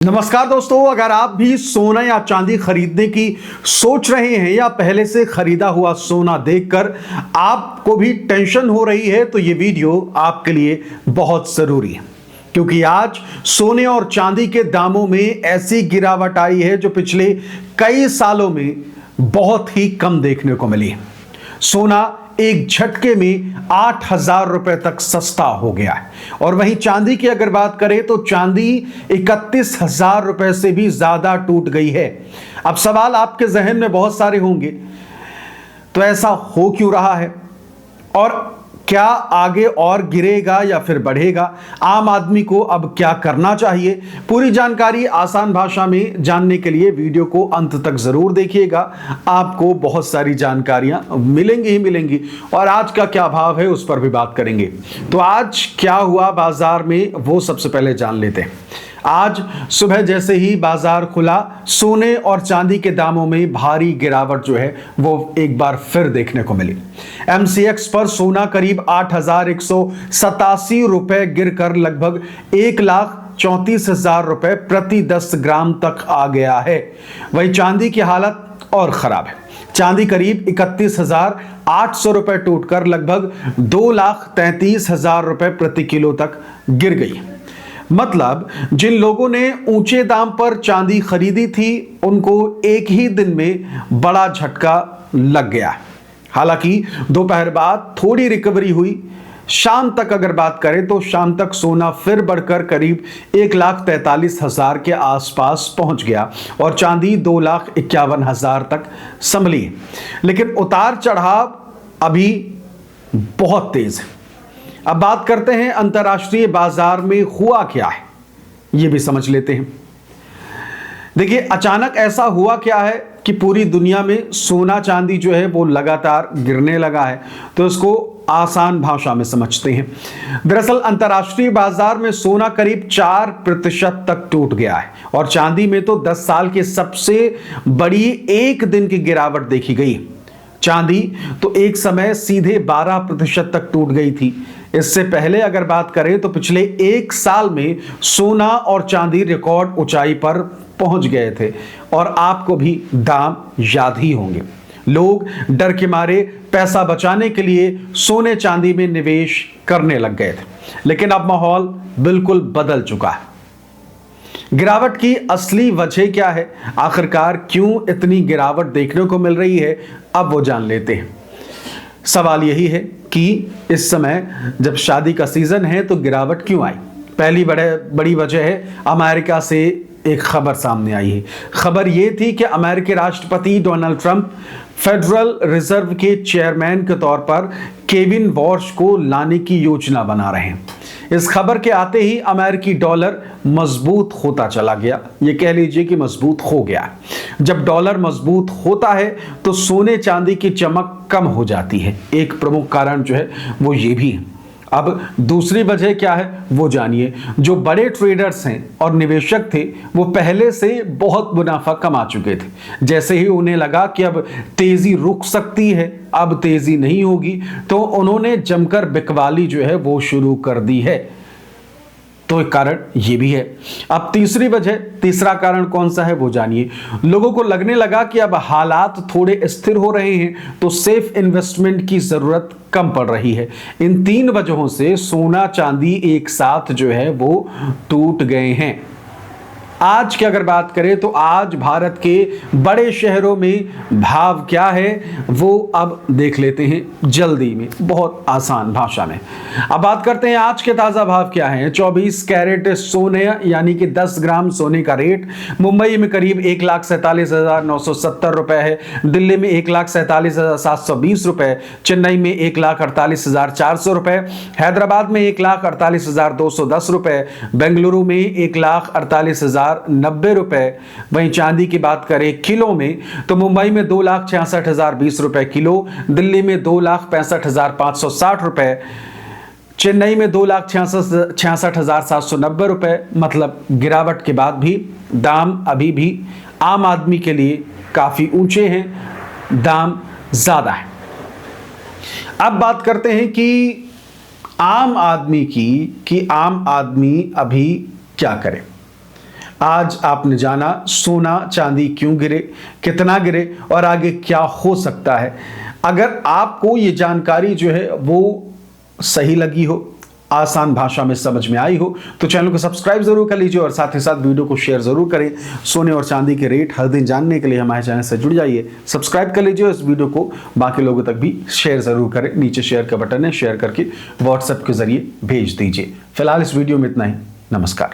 नमस्कार दोस्तों, अगर आप भी सोना या चांदी खरीदने की सोच रहे हैं या पहले से खरीदा हुआ सोना देखकर आपको भी टेंशन हो रही है तो ये वीडियो आपके लिए बहुत जरूरी है, क्योंकि आज सोने और चांदी के दामों में ऐसी गिरावट आई है जो पिछले कई सालों में बहुत ही कम देखने को मिली है। सोना एक झटके में 8,000 रुपए तक सस्ता हो गया है और वहीं चांदी की अगर बात करें तो चांदी 31,000 रुपए से भी ज्यादा टूट गई है। अब सवाल आपके जहन में बहुत सारे होंगे, तो ऐसा हो क्यों रहा है और क्या आगे और गिरेगा या फिर बढ़ेगा? आम आदमी को अब क्या करना चाहिए? पूरी जानकारी आसान भाषा में जानने के लिए वीडियो को अंत तक जरूर देखिएगा। आपको बहुत सारी जानकारियां मिलेंगी ही मिलेंगी और आज का क्या भाव है उस पर भी बात करेंगे। तो आज क्या हुआ बाजार में वो सबसे पहले जान लेते हैं। आज सुबह जैसे ही बाजार खुला, सोने और चांदी के दामों में भारी गिरावट जो है वो एक बार फिर देखने को मिली। एमसीएक्स पर सोना करीब 8,187 रुपए गिरकर लगभग 1,34,000 रुपए प्रति 10 ग्राम तक आ गया है। वहीं चांदी की हालत और खराब है। चांदी करीब 31,800 रुपए टूटकर लगभग 2,33,000 रुपए प्रति किलो तक गिर गई। मतलब जिन लोगों ने ऊंचे दाम पर चांदी खरीदी थी उनको एक ही दिन में बड़ा झटका लग गया। हालांकि दोपहर बाद थोड़ी रिकवरी हुई। शाम तक अगर बात करें तो शाम तक सोना फिर बढ़कर करीब 1,43,000 के आसपास पहुंच गया और चांदी 2,51,000 तक संभली। लेकिन उतार चढ़ाव अभी बहुत तेज है। अब बात करते हैं अंतर्राष्ट्रीय बाजार में हुआ क्या है, यह भी समझ लेते हैं। देखिए, अचानक ऐसा हुआ क्या है कि पूरी दुनिया में सोना चांदी जो है वो लगातार गिरने लगा है। तो इसको आसान भाषा में समझते हैं। दरअसल अंतर्राष्ट्रीय बाजार में सोना करीब 4% तक टूट गया है और चांदी में तो 10 साल की सबसे बड़ी एक दिन की गिरावट देखी गई। चांदी तो एक समय सीधे 12% तक टूट गई थी। इससे पहले अगर बात करें तो पिछले एक साल में सोना और चांदी रिकॉर्ड ऊंचाई पर पहुंच गए थे और आपको भी दाम याद ही होंगे। लोग डर के मारे पैसा बचाने के लिए सोने चांदी में निवेश करने लग गए थे, लेकिन अब माहौल बिल्कुल बदल चुका है। गिरावट की असली वजह क्या है, आखिरकार क्यों इतनी गिरावट देखने को मिल रही है, अब वो जान लेते हैं। सवाल यही है कि इस समय जब शादी का सीजन है तो गिरावट क्यों आई? पहली बड़ी वजह है अमेरिका से एक खबर सामने आई है। खबर यह थी कि अमेरिकी राष्ट्रपति डोनाल्ड ट्रंप फेडरल रिजर्व के चेयरमैन के तौर पर केविन वॉर्श को लाने की योजना बना रहे हैं। इस खबर के आते ही अमेरिकी डॉलर मजबूत होता चला गया। ये कह लीजिए कि मजबूत हो गया। जब डॉलर मजबूत होता है तो सोने चांदी की चमक कम हो जाती है। एक प्रमुख कारण जो है वो ये भी है। अब दूसरी वजह क्या है वो जानिए। जो बड़े ट्रेडर्स हैं और निवेशक थे वो पहले से बहुत मुनाफा कमा चुके थे। जैसे ही उन्हें लगा कि अब तेजी रुक सकती है, अब तेजी नहीं होगी, तो उन्होंने जमकर बिकवाली जो है वो शुरू कर दी है। तो एक कारण ये भी है। अब तीसरा कारण कौन सा है वो जानिए। लोगों को लगने लगा कि अब हालात थोड़े स्थिर हो रहे हैं तो सेफ इन्वेस्टमेंट की जरूरत कम पड़ रही है। इन 3 वजहों से सोना चांदी एक साथ जो है वो टूट गए हैं। आज की अगर बात करें तो आज भारत के बड़े शहरों में भाव क्या है वो अब देख लेते हैं जल्दी में, बहुत आसान भाषा में। अब बात करते हैं आज के ताजा भाव क्या है। 24 कैरेट सोने यानी कि 10 ग्राम सोने का रेट मुंबई में करीब 1,47,970 रुपए है। दिल्ली में 1,47,720 रुपए, चेन्नई में 1,48,400 रुपए, हैदराबाद में 1,48,210 रुपए, बेंगलुरु में 1,48,090 रुपए। वहीं चांदी की बात करें किलो में तो मुंबई में 2,66,020 रुपए किलो, दिल्ली में 2,65,560 रुपए, चेन्नई में 2,66,790 रुपए। मतलब गिरावट के बाद भी दाम अभी भी आम आदमी के लिए काफी ऊंचे हैं, दाम ज्यादा है। अब बात करते हैं कि आम आदमी अभी क्या करे। आज आपने जाना सोना चांदी क्यों गिरे, कितना गिरे और आगे क्या हो सकता है। अगर आपको ये जानकारी जो है वो सही लगी हो, आसान भाषा में समझ में आई हो, तो चैनल को सब्सक्राइब जरूर कर लीजिए और साथ ही साथ वीडियो को शेयर जरूर करें। सोने और चांदी के रेट हर दिन जानने के लिए हमारे चैनल से जुड़ जाइए, सब्सक्राइब कर लीजिए और इस वीडियो को बाकी लोगों तक भी शेयर जरूर करें। नीचे शेयर का बटन है, शेयर करके व्हाट्सएप के जरिए भेज दीजिए। फिलहाल इस वीडियो में इतना ही। नमस्कार।